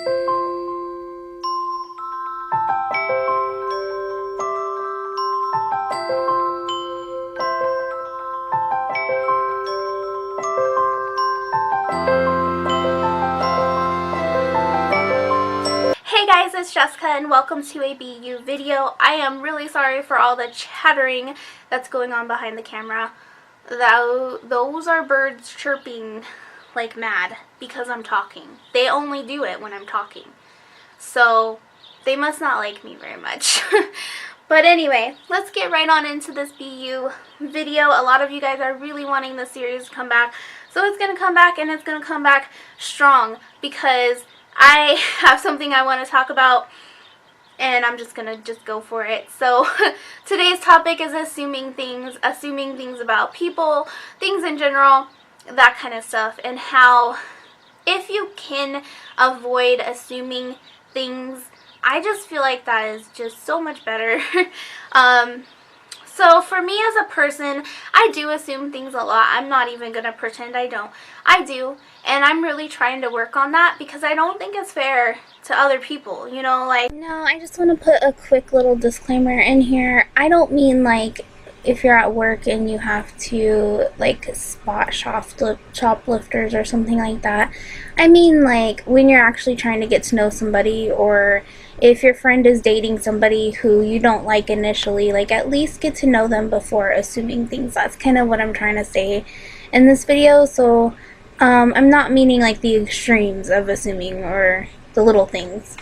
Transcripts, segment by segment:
Hey guys, it's Jessica and welcome to a BU video. I am really sorry for all the chattering that's going on behind the camera. Those are birds chirping like mad because I'm talking. They only do it when I'm talking. So they must not like me very much. But anyway, let's get right on into this BU video. A lot of you guys are really wanting this series to come back. So it's going to come back, and it's going to come back strong because I have something I want to talk about, and I'm just going to go for it. So today's topic is assuming things about people, things in general, that kind of stuff, and how if you can avoid assuming things, I just feel like that is just so much better. So for me as a person, I do assume things a lot. I'm not even going to pretend I don't. I do, and I'm really trying to work on that because I don't think it's fair to other people, you know, like... No, I just want to put a quick little disclaimer in here. I don't mean like if you're at work and you have to like spot shoplifters or something like that. I mean like when you're actually trying to get to know somebody, or if your friend is dating somebody who you don't like initially, like at least get to know them before assuming things. That's kind of what I'm trying to say in this video. So I'm not meaning like the extremes of assuming or the little things.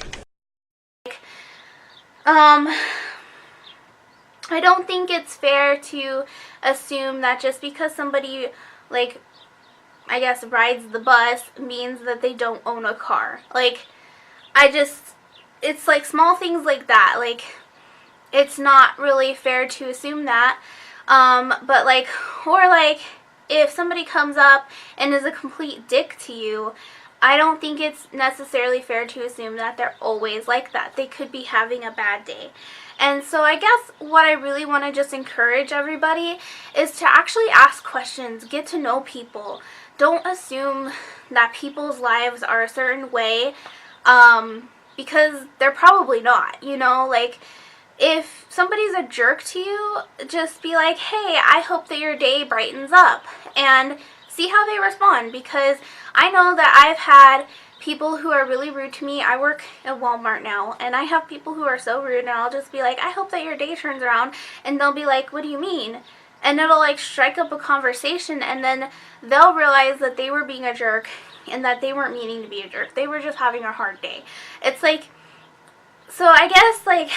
I don't think it's fair to assume that just because somebody, like, I guess, rides the bus means that they don't own a car. Like, it's like small things like that. Like, it's not really fair to assume that. But like, or like, if somebody comes up and is a complete dick to you, I don't think it's necessarily fair to assume that they're always like that. They could be having a bad day. And so I guess what I really want to just encourage everybody is to actually ask questions, get to know people. Don't assume that people's lives are a certain way, because they're probably not, you know, like, if somebody's a jerk to you, just be like, hey, I hope that your day brightens up, and see how they respond, because I know that I've had people who are really rude to me. I work at Walmart now, and I have people who are so rude, and I'll just be like, I hope that your day turns around, and they'll be like, what do you mean? And it'll like strike up a conversation, and then they'll realize that they were being a jerk, and that they weren't meaning to be a jerk. They were just having a hard day. It's like, so I guess like,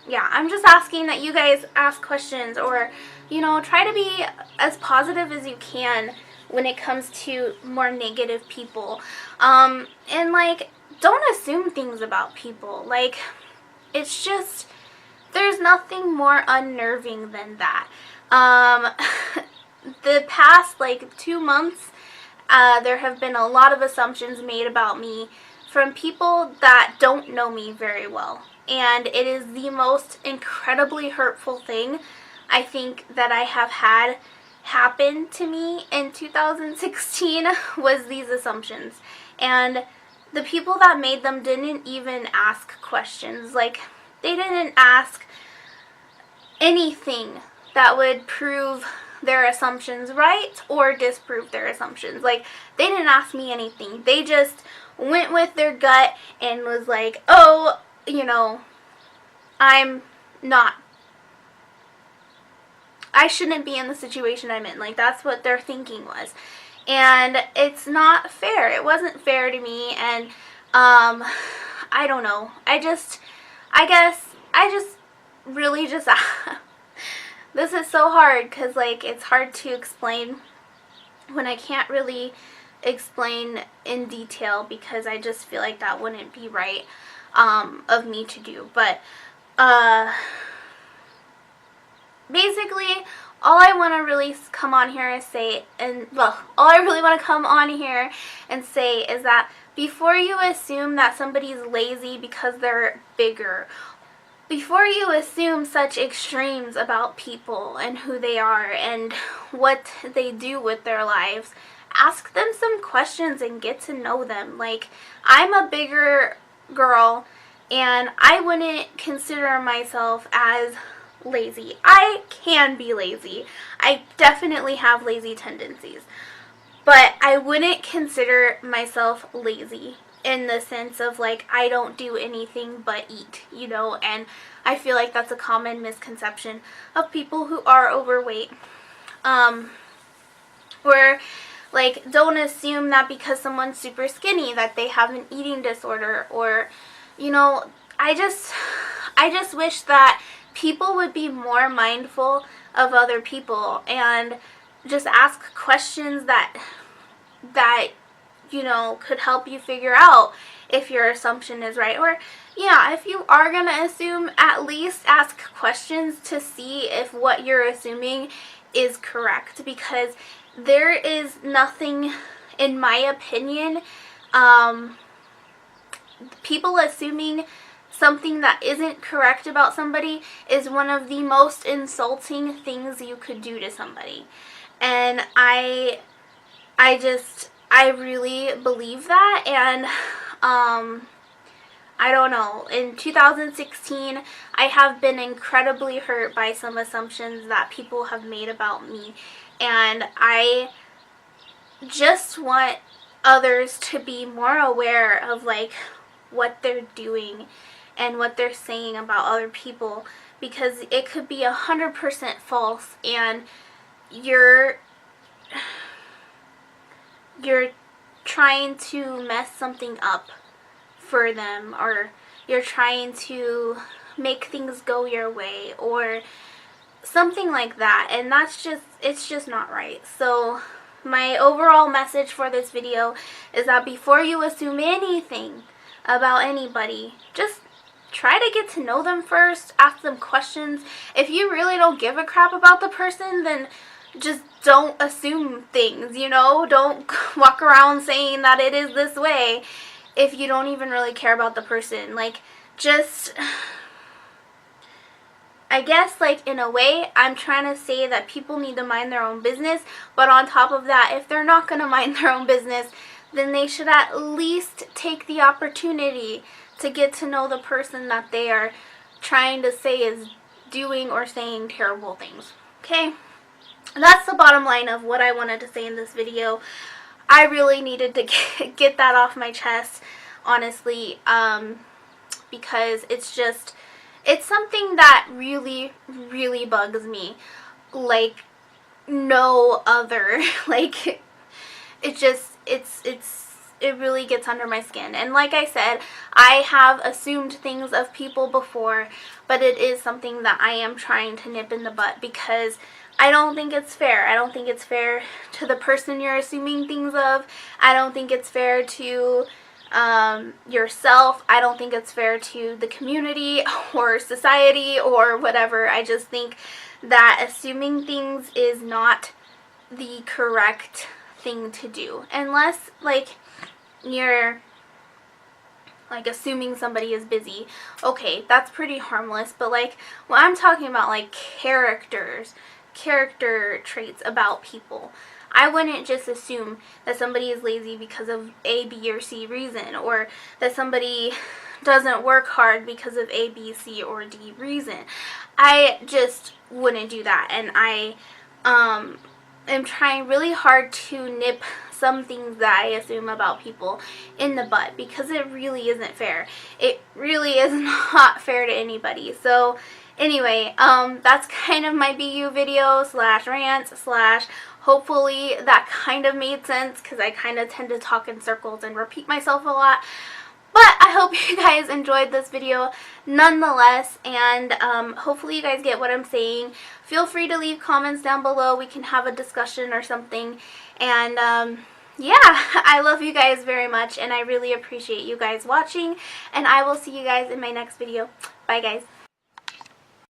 yeah, I'm just asking that you guys ask questions, or, you know, try to be as positive as you can when it comes to more negative people. And like, don't assume things about people. Like, it's just, there's nothing more unnerving than that. The past like 2 months, there have been a lot of assumptions made about me from people that don't know me very well. And it is the most incredibly hurtful thing I think that I have had happen to me in 2016 was these assumptions. And the people that made them didn't even ask questions. Like, they didn't ask anything that would prove their assumptions right or disprove their assumptions. Like, they didn't ask me anything. They just went with their gut and was like, oh, you know, I shouldn't be in the situation I'm in. Like, that's what their thinking was. And it's not fair. It wasn't fair to me, and I don't know. I guess I just really just this is so hard because like it's hard to explain when I can't really explain in detail, because I just feel like that wouldn't be right of me to do. But basically, all I want to really come on here and say, all I really want to come on here and say is that before you assume that somebody's lazy because they're bigger, before you assume such extremes about people and who they are and what they do with their lives, ask them some questions and get to know them. Like, I'm a bigger girl, and I wouldn't consider myself as lazy. I can be lazy. I definitely have lazy tendencies. But I wouldn't consider myself lazy in the sense of, like, I don't do anything but eat, you know, and I feel like that's a common misconception of people who are overweight. Where, like, don't assume that because someone's super skinny that they have an eating disorder, or, you know, I just wish that people would be more mindful of other people and just ask questions that you know, could help you figure out if your assumption is right. Or, yeah, if you are going to assume, at least ask questions to see if what you're assuming is correct, because there is nothing, in my opinion, people assuming something that isn't correct about somebody is one of the most insulting things you could do to somebody. And I really believe that, and I don't know, in 2016, I have been incredibly hurt by some assumptions that people have made about me, and I just want others to be more aware of, like, what they're doing and what they're saying about other people, because it could be 100% false, and you're trying to mess something up for them, or you're trying to make things go your way, or something like that, and it's just not right. So my overall message for this video is that before you assume anything about anybody, just try to get to know them first, ask them questions. If you really don't give a crap about the person, then just don't assume things, you know? Don't walk around saying that it is this way if you don't even really care about the person. Like, just, I guess, like, in a way, I'm trying to say that people need to mind their own business, but on top of that, if they're not going to mind their own business, then they should at least take the opportunity to get to know the person that they are trying to say is doing or saying terrible things. Okay? That's the bottom line of what I wanted to say in this video. I really needed to get that off my chest, honestly, because it's something that really, really bugs me like no other. Like, it really gets under my skin. And like I said, I have assumed things of people before, but it is something that I am trying to nip in the butt, because I don't think it's fair. I don't think it's fair to the person you're assuming things of. I don't think it's fair to yourself. I don't think it's fair to the community or society or whatever. I just think that assuming things is not the correct thing to do. Unless, like, you're, like, assuming somebody is busy. Okay, that's pretty harmless. But, like, when I'm talking about, like, character traits about people, I wouldn't just assume that somebody is lazy because of A, B, or C reason, or that somebody doesn't work hard because of A, B, C, or D reason. I just wouldn't do that, and I am trying really hard to nip some things that I assume about people in the butt, because it really isn't fair. It really is not fair to anybody. So anyway, that's kind of my BU video slash rant slash, hopefully that kind of made sense, because I kind of tend to talk in circles and repeat myself a lot. But I hope you guys enjoyed this video nonetheless, and hopefully you guys get what I'm saying. Feel free to leave comments down below. We can have a discussion or something. And yeah, I love you guys very much, and I really appreciate you guys watching, and I will see you guys in my next video. Bye, guys.